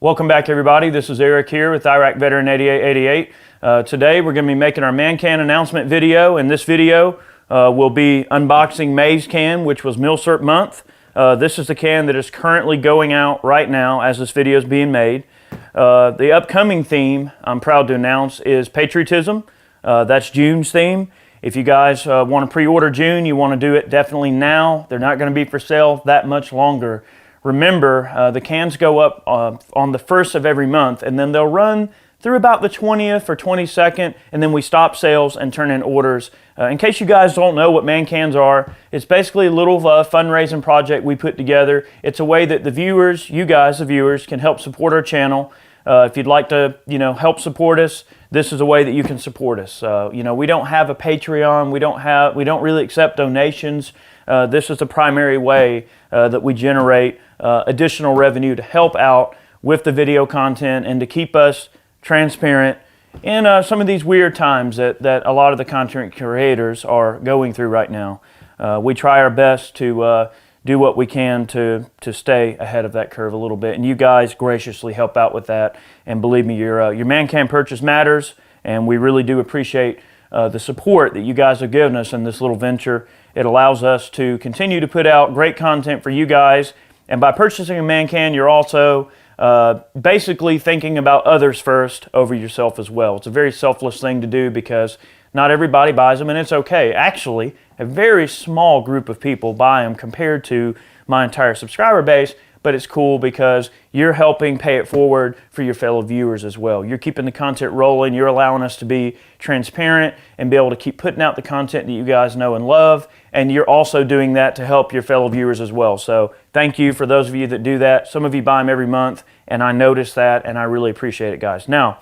Welcome back, everybody. This is Eric here with IV8888. Today we're going to be making our man can announcement video. In this video we'll be unboxing May's can, which was Milsurp month. This is the can that is currently going out right now as this video is being made. The upcoming theme, I'm proud to announce, is patriotism. That's June's theme. If you guys want to pre-order June, you want to do it definitely now. They're not going to be for sale that much longer. Remember, the cans go up on the 1st of every month, and then they'll run through about the 20th or 22nd, and then we stop sales and turn in orders. In case you guys don't know what man cans are, it's basically a little fundraising project we put together. It's a way that the viewers, you guys, the viewers, can help support our channel. If you'd like to, help support us, this is a way that you can support us. We don't have a Patreon. We don't really accept donations. This is the primary way that we generate additional revenue to help out with the video content and to keep us transparent in some of these weird times that a lot of the content creators are going through right now. We try our best to do what we can to stay ahead of that curve a little bit, and you guys graciously help out with that. And believe me, your man can purchase matters, and we really do appreciate the support that you guys have given us in this little venture. It allows us to continue to put out great content for you guys, and by purchasing a man can, you're also basically thinking about others first over yourself as well. It's a very selfless thing to do because not everybody buys them, and it's okay. Actually, a very small group of people buy them compared to my entire subscriber base, but it's cool because you're helping pay it forward for your fellow viewers as well. You're keeping the content rolling. You're allowing us to be transparent and be able to keep putting out the content that you guys know and love, and you're also doing that to help your fellow viewers as well. So thank you for those of you that do that. Some of you buy them every month, and I notice that, and I really appreciate it, guys. Now,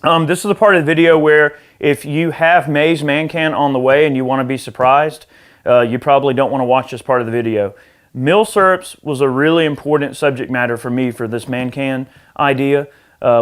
this is a part of the video where if you have May's man can on the way and you want to be surprised, you probably don't want to watch this part of the video. Milsurps was a really important subject matter for me for this man can idea.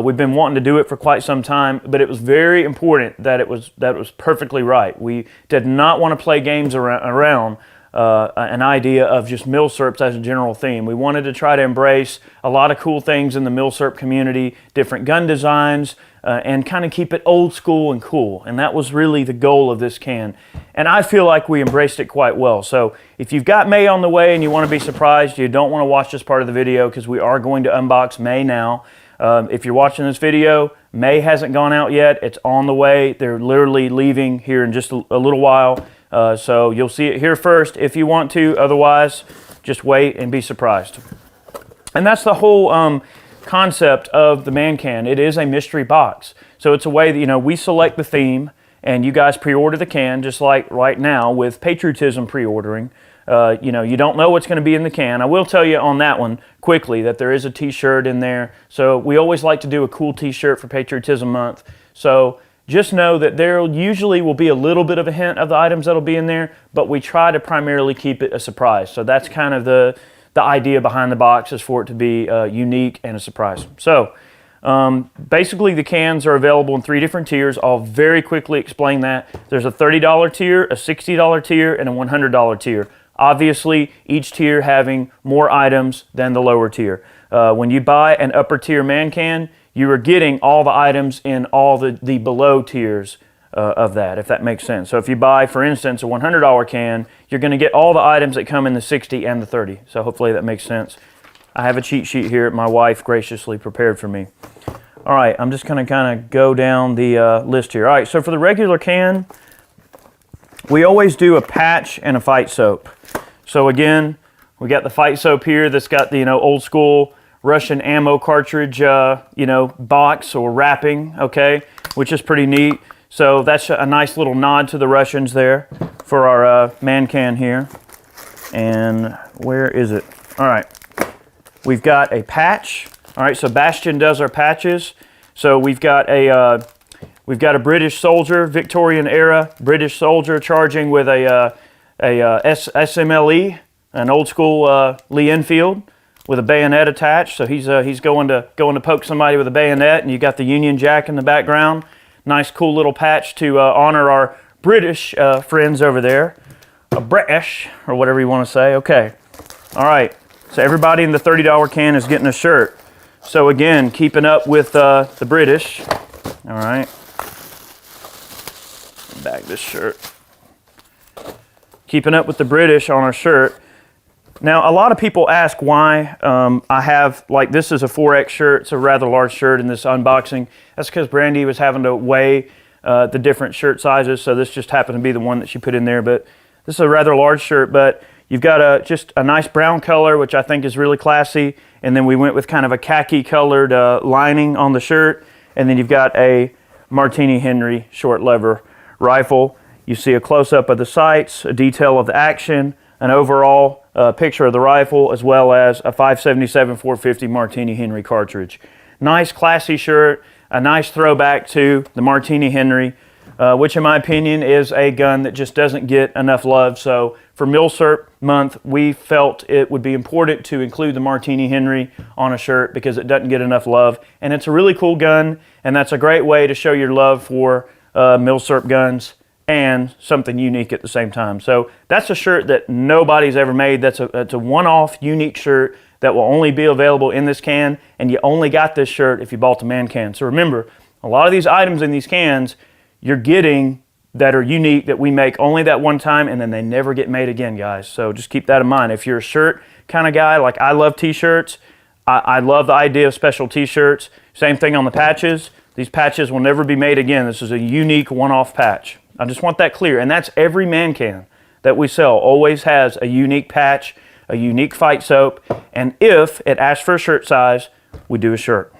We've been wanting to do it for quite some time, but it was very important that it was perfectly right. We did not want to play games around an idea of just Milsurps as a general theme. We wanted to try to embrace a lot of cool things in the Milsurp community, different gun designs, and kind of keep it old school and cool. And that was really the goal of this can. And I feel like we embraced it quite well. So if you've got May on the way and you want to be surprised, you don't want to watch this part of the video because we are going to unbox May now. If you're watching this video, May hasn't gone out yet. It's on the way. They're literally leaving here in just a little while. So you'll see it here first if you want to. Otherwise, just wait and be surprised. And that's the whole concept of the man can. It is a mystery box. So it's a way that, we select the theme and you guys pre-order the can, just like right now with patriotism pre-ordering. You don't know what's going to be in the can. I will tell you on that one quickly that there is a t-shirt in there. So we always like to do a cool t-shirt for Patriotism Month. So just know that there usually will be a little bit of a hint of the items that'll be in there, but we try to primarily keep it a surprise. So that's kind of the idea behind the box, is for it to be unique and a surprise. So basically the cans are available in 3 different tiers. I'll very quickly explain that. There's a $30 tier, a $60 tier, and a $100 tier. Obviously, each tier having more items than the lower tier. When you buy an upper tier man can, you are getting all the items in all the below tiers of that, if that makes sense. So if you buy, for instance, a $100 can, you're going to get all the items that come in the 60 and the 30. So hopefully that makes sense. I have a cheat sheet here my wife graciously prepared for me. All right, I'm just going to kind of go down the list here. All right, so for the regular can, we always do a patch and a fight soap. So again, we got the fight soap here that's got the old school Russian ammo cartridge box or wrapping, okay, which is pretty neat. So that's a nice little nod to the Russians there for our man can here. And where is it? All right, we've got a patch. All right, so Bastion does our patches. So we've got a British soldier, Victorian era British soldier, charging with a SMLE, an old school Lee Enfield with a bayonet attached. So he's going to poke somebody with a bayonet, and you got the Union Jack in the background. Nice cool little patch to honor our British friends over there. A British, or whatever you want to say. Okay. All right. So everybody in the $30 can is getting a shirt. So again, keeping up with the British. All right. Bag this shirt. Keeping up with the British on our shirt. Now, a lot of people ask why I have, like, this is a 4X shirt. It's a rather large shirt in this unboxing. That's because Brandy was having to weigh the different shirt sizes, so this just happened to be the one that she put in there. But this is a rather large shirt, but you've got just a nice brown color, which I think is really classy. And then we went with kind of a khaki colored lining on the shirt. And then you've got a Martini Henry short lever rifle. You see a close-up of the sights, a detail of the action, an overall picture of the rifle, as well as a 5.77 450 Martini Henry cartridge. Nice, classy shirt, a nice throwback to the Martini Henry, which in my opinion is a gun that just doesn't get enough love. So for Milsurp month, we felt it would be important to include the Martini Henry on a shirt because it doesn't get enough love. And it's a really cool gun, and that's a great way to show your love for Milsurp guns and something unique at the same time. So that's a shirt that nobody's ever made. That's a one-off, unique shirt that will only be available in this can, and you only got this shirt if you bought the Man Can. So remember, a lot of these items in these cans you're getting that are unique that we make only that one time, and then they never get made again, guys. So just keep that in mind. If you're a shirt kind of guy, like I love t-shirts, I love the idea of special t-shirts. Same thing on the patches. These patches will never be made again. This is a unique one-off patch. I just want that clear. And that's every Man Can that we sell always has a unique patch, a unique fight soap, and if it asks for a shirt size, we do a shirt.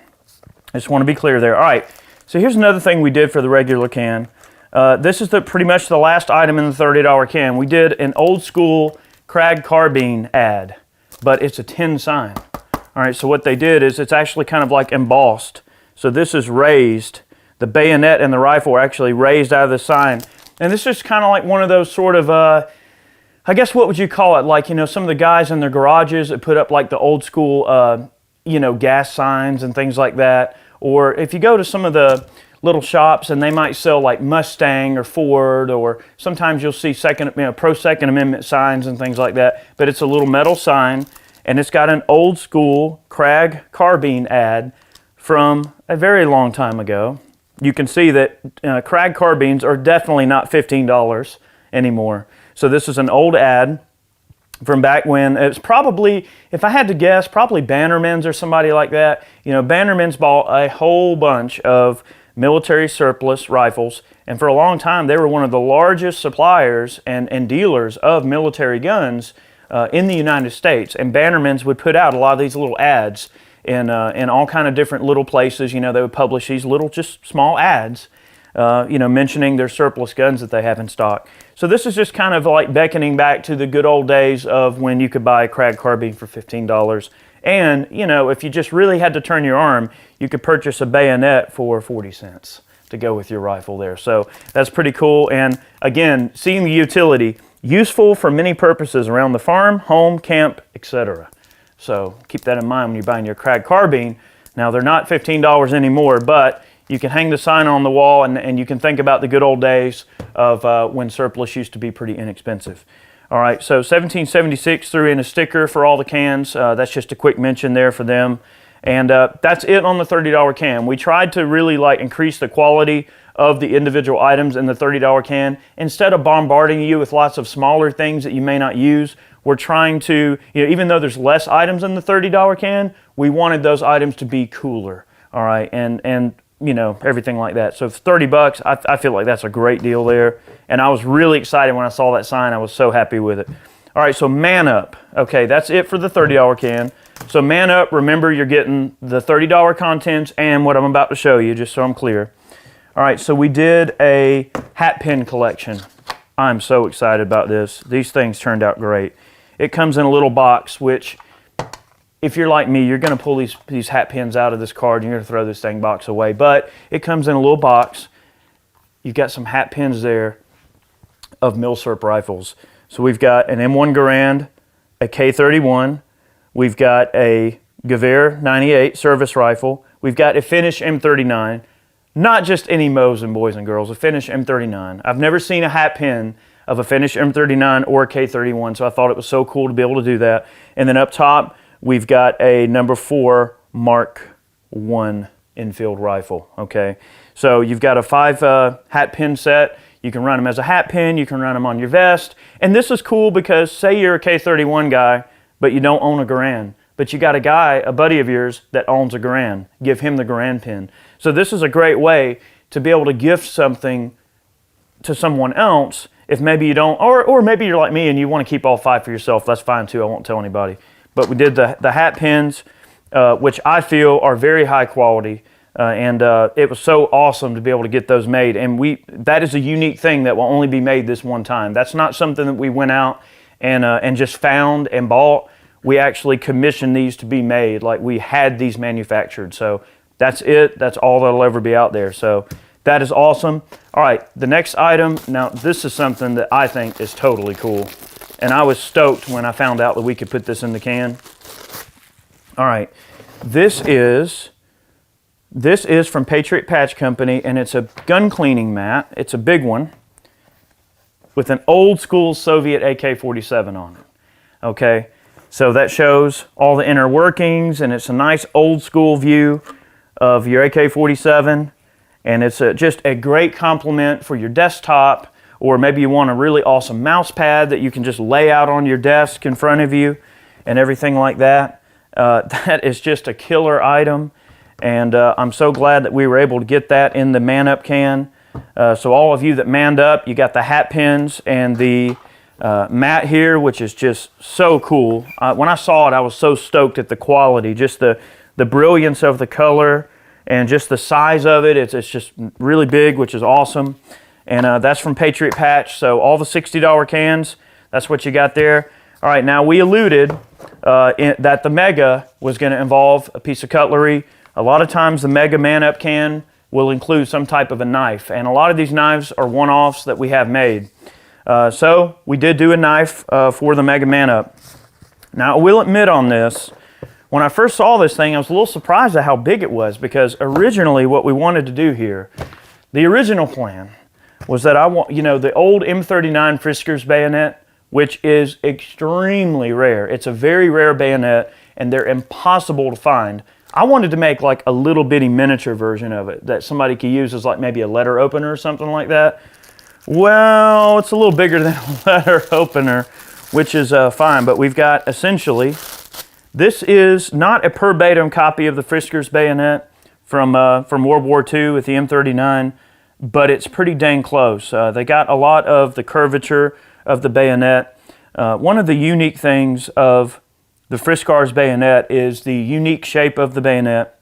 I just want to be clear there. All right, so here's another thing we did for the regular can. This is pretty much the last item in the $30 can. We did an old school Krag carbine ad, but it's a tin sign. All right, so what they did is it's actually kind of like embossed. So this is raised. The bayonet and the rifle are actually raised out of the sign. And this is kind of like one of those sort of, I guess what would you call it? Like, you know, some of the guys in their garages that put up like the old school, you know, gas signs and things like that. Or if you go to some of the little shops and they might sell like Mustang or Ford, or sometimes you'll see pro Second Amendment signs and things like that. But it's a little metal sign, and it's got an old school Krag carbine ad from a very long time ago. You can see that Krag carbines are definitely not $15 anymore. So this is an old ad from back when it's probably, if I had to guess, probably Bannerman's or somebody like that. You know, Bannerman's bought a whole bunch of military surplus rifles, and for a long time they were one of the largest suppliers and dealers of military guns in the United States. And Bannerman's would put out a lot of these little ads in all kind of different little places. You know, they would publish these little, just small ads, you know, mentioning their surplus guns that they have in stock. So this is just kind of like beckoning back to the good old days of when you could buy a Krag carbine for $15. And, you know, if you just really had to turn your arm, you could purchase a bayonet for 40 cents to go with your rifle there. So that's pretty cool. And again, seeing the utility, useful for many purposes around the farm, home, camp, etc. So keep that in mind when you're buying your Krag carbine. Now, they're not $15 anymore, but you can hang the sign on the wall, and you can think about the good old days of when surplus used to be pretty inexpensive. All right, so 1776 threw in a sticker for all the cans. That's just a quick mention there for them. And that's it on the $30 can. We tried to really like increase the quality of the individual items in the $30 can. Instead of bombarding you with lots of smaller things that you may not use, we're trying to, you know, even though there's less items in the $30 can, we wanted those items to be cooler, all right, and you know, everything like that. So for 30 bucks, I feel like that's a great deal there. And I was really excited when I saw that sign. I was so happy with it. All right, so Man Up. Okay, that's it for the $30 can. So Man Up, remember you're getting the $30 contents and what I'm about to show you, just so I'm clear. All right, so we did a hat pin collection. I'm so excited about this. These things turned out great. It comes in a little box, which if you're like me, you're going to pull these hat pins out of this card and you're going to throw this dang box away. But it comes in a little box. You've got some hat pins there of Milsurp rifles. So we've got an M1 Garand, a K31. We've got a Gewehr 98 service rifle. We've got a Finnish M39. Not just any Mosin, boys and girls, a Finnish M39. I've never seen a hat pin of a Finnish M39 or a K31, so I thought it was so cool to be able to do that. And then up top, we've got a number 4 Mark one infield rifle, okay? So you've got a 5 hat pin set. You can run them as a hat pin, you can run them on your vest. And this is cool because say you're a K31 guy, but you don't own a Garand, but you got a guy, a buddy of yours, that owns a Garand. Give him the Garand pin. So this is a great way to be able to gift something to someone else if maybe you don't, or maybe you're like me and you want to keep all 5 for yourself. That's fine too, I won't tell anybody. But we did the hat pins, which I feel are very high quality. And it was so awesome to be able to get those made. And that is a unique thing that will only be made this one time. That's not something that we went out and just found and bought. We actually commissioned these to be made. Like, we had these manufactured. So that's it. That's all that'll ever be out there. So that is awesome. All right, the next item. Now, this is something that I think is totally cool. And I was stoked when I found out that we could put this in the can. All right, this is from Patriot Patch Company, and it's a gun cleaning mat. It's a big one with an old school Soviet AK-47 on it. Okay, so that shows all the inner workings, and it's a nice old school view of your AK-47, and it's just a great complement for your desktop, or maybe you want a really awesome mouse pad that you can just lay out on your desk in front of you and everything like that. That is just a killer item. And I'm so glad that we were able to get that in the Man Up can. So all of you that manned up, you got the hat pins and the mat here, which is just so cool. When I saw it, I was so stoked at the quality, just the brilliance of the color and just the size of it. It's just really big, which is awesome. And that's from Patriot Patch. So all the $60 cans, that's what you got there. All right, now we alluded that the Mega was going to involve a piece of cutlery. A lot of times the Mega Man Up can will include some type of a knife, and a lot of these knives are one-offs that we have made. So we did do a knife for the Mega Man Up. Now I will admit on this, when I first saw this thing, I was a little surprised at how big it was, because originally what we wanted to do here, the original plan was that I want, the old M39 Friskers bayonet, which is extremely rare. It's a very rare bayonet, and they're impossible to find. I wanted to make like a little bitty miniature version of it that somebody could use as like maybe a letter opener or something like that. Well, it's a little bigger than a letter opener, which is fine, but we've got essentially, this is not a verbatim copy of the Friskers bayonet from World War II with the M39, but it's pretty dang close. They got a lot of the curvature of the bayonet. One of the unique things of the Friskars bayonet is the unique shape of the bayonet,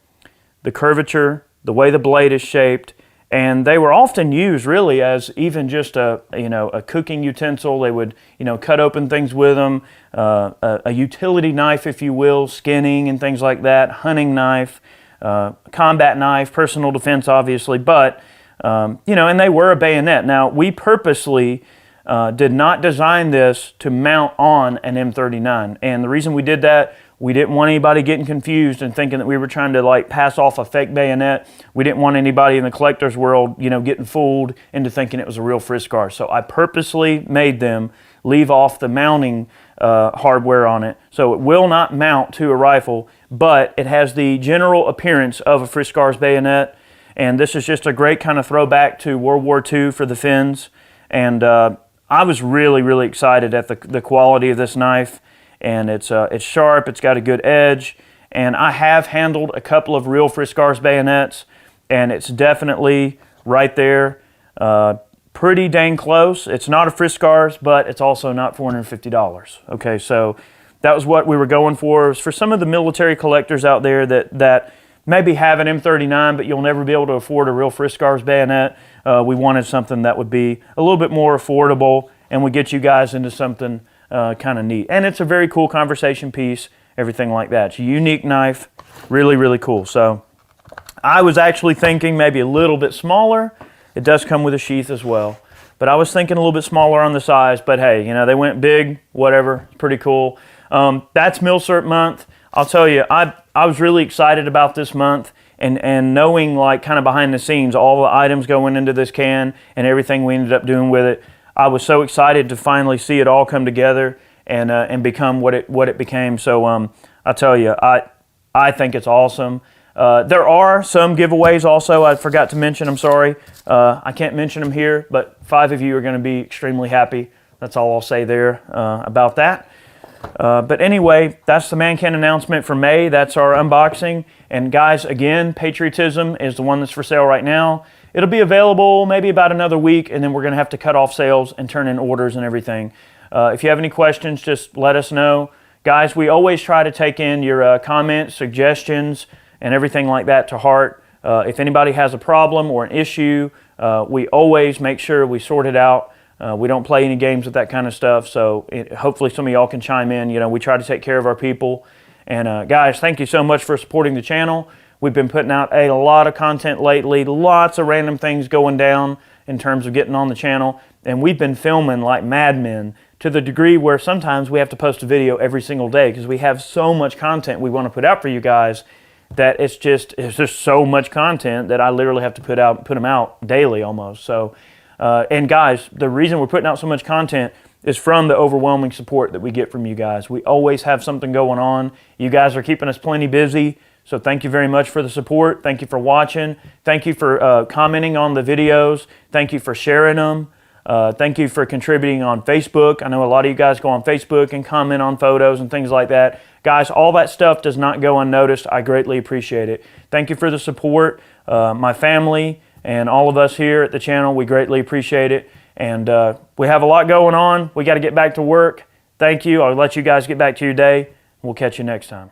the curvature, the way the blade is shaped, and they were often used really as even just a cooking utensil. They would cut open things with them, a utility knife, if you will, skinning and things like that, hunting knife, combat knife, personal defense, obviously, but and they were a bayonet. Now we purposely did not design this to mount on an M39, and the reason we did that, we didn't want anybody getting confused and thinking that we were trying to like pass off a fake bayonet. We didn't want anybody in the collector's world, getting fooled into thinking it was a real Friskar. So I purposely made them leave off the mounting hardware on it, so it will not mount to a rifle, but it has the general appearance of a Friskar's bayonet. And this is just a great kind of throwback to World War II for the Finns. And I was really, really excited at the quality of this knife, and it's sharp, it's got a good edge, and I have handled a couple of real Friskars bayonets, and it's definitely right there, pretty dang close. It's not a Friskars, but it's also not $450. Okay, so that was what we were going for. It was for some of the military collectors out there that maybe have an M39, but you'll never be able to afford a real Friskars bayonet. We wanted something that would be a little bit more affordable and would get you guys into something kind of neat. And it's a very cool conversation piece, everything like that. It's a unique knife, really, really cool. So I was actually thinking maybe a little bit smaller. It does come with a sheath as well. But I was thinking a little bit smaller on the size, but hey, they went big, whatever, it's pretty cool. That's Milcert month. I'll tell you, I was really excited about this month, and knowing like kind of behind the scenes, all the items going into this can and everything we ended up doing with it. I was so excited to finally see it all come together and become what it became. So I'll tell you, I think it's awesome. There are some giveaways also I forgot to mention. I'm sorry. I can't mention them here, but 5 of you are going to be extremely happy. That's all I'll say there about that. But anyway, that's the Man Can announcement for May. That's our unboxing. And guys, again, Patriotism is the one that's for sale right now. It'll be available maybe about another week, and then we're going to have to cut off sales and turn in orders and everything. If you have any questions, just let us know. Guys, we always try to take in your comments, suggestions, and everything like that to heart. If anybody has a problem or an issue, we always make sure we sort it out. We don't play any games with that kind of stuff, so hopefully some of y'all can chime in. You know, we try to take care of our people. And guys, thank you so much for supporting the channel. We've been putting out a lot of content lately, lots of random things going down in terms of getting on the channel. And we've been filming like madmen to the degree where sometimes we have to post a video every single day because we have so much content we want to put out for you guys that it's just so much content that I literally have to put them out daily almost. So. And guys, the reason we're putting out so much content is from the overwhelming support that we get from you guys. We always have something going on. You guys are keeping us plenty busy, so thank you very much for the support. Thank you for watching. Thank you for commenting on the videos. Thank you for sharing them. Thank you for contributing on Facebook. I know a lot of you guys go on Facebook and comment on photos and things like that. Guys, all that stuff does not go unnoticed. I greatly appreciate it. Thank you for the support. My family and all of us here at the channel, we greatly appreciate it. And we have a lot going on. We got to get back to work. Thank you. I'll let you guys get back to your day. We'll catch you next time.